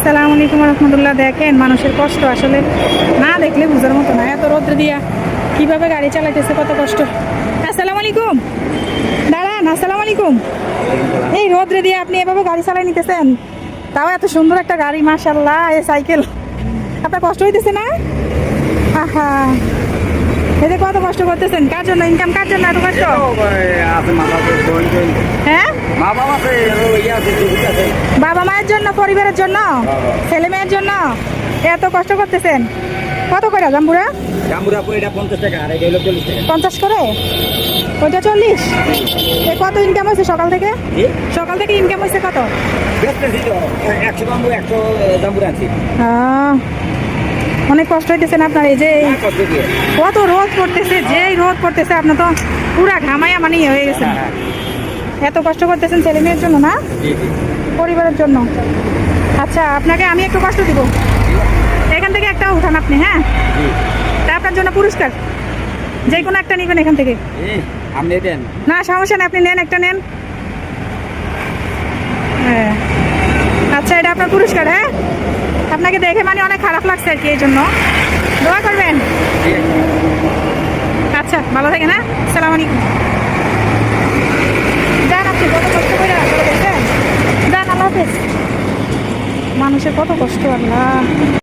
আসসালামু আলাইকুম রহমতুল্লাহ। দেখেন মানুষের কষ্ট আসলে না দেখলে বুঝার মতো না। এত রোদ্রে দিয়া কিভাবে গাড়ি চালাইতেছে, কত কষ্ট। আসসালামু আলাইকুম, দাঁড়ান। আসসালামু আলাইকুম। এই রোদ্রে দিয়ে আপনি এভাবে গাড়ি চালাই নিতেছেন, তাও এত সুন্দর একটা গাড়ি, মাশাআল্লাহ। এই সাইকেল, আপনার কষ্ট হইতেছে না? আহা, এই যে কত কষ্ট করতেছেন, কার জন্য ইনকাম, কার জন্য এত কষ্ট? হ্যাঁ, বাবা মায়ের জন্য, পরিবারের জন্য, ছেলে মেয়ের জন্য এত কষ্ট করতেছেন। কত করে জাম্বুরা? 50 করে, ওইটা 40। কত ইনকাম হয়েছে সকাল থেকে? সকাল থেকে ইনকাম হয়েছে কত? অনেক কষ্ট হইতেছে না আপনার? এই যে কত রোদ পড়তেছে, যেই রোদ পড়তেছে আপনার তো পুরা ঘামাইয়া মানে হয়ে গেছে। এত কষ্ট করতেছেন ছেলে মেয়ের জন্য না, পরিবারের জন্য। আচ্ছা, আপনাকে আমি একটু কষ্ট দিব, এখান থেকে একটা উঠান আপনি। হ্যাঁ, তা আপনার জন্য পুরস্কার যে কোনো একটা নেবেন এখান থেকে। না সমস্যা নেই, আপনি নেন, একটা নেন। হ্যাঁ, আচ্ছা, এটা আপনার পুরস্কার। হ্যাঁ, আপনাকে দেখে মানে অনেক খারাপ লাগছে আর কি, এই জন্য দোয়া করবেন। আচ্ছা, ভালো থাকেন। হ্যাঁ, আসসালামু আলাইকুম। যান, আপনি কত কষ্ট করে দেখছেন, যান, আল্লাহ হাফেজ। মানুষের কত কষ্ট, আল্লাহ।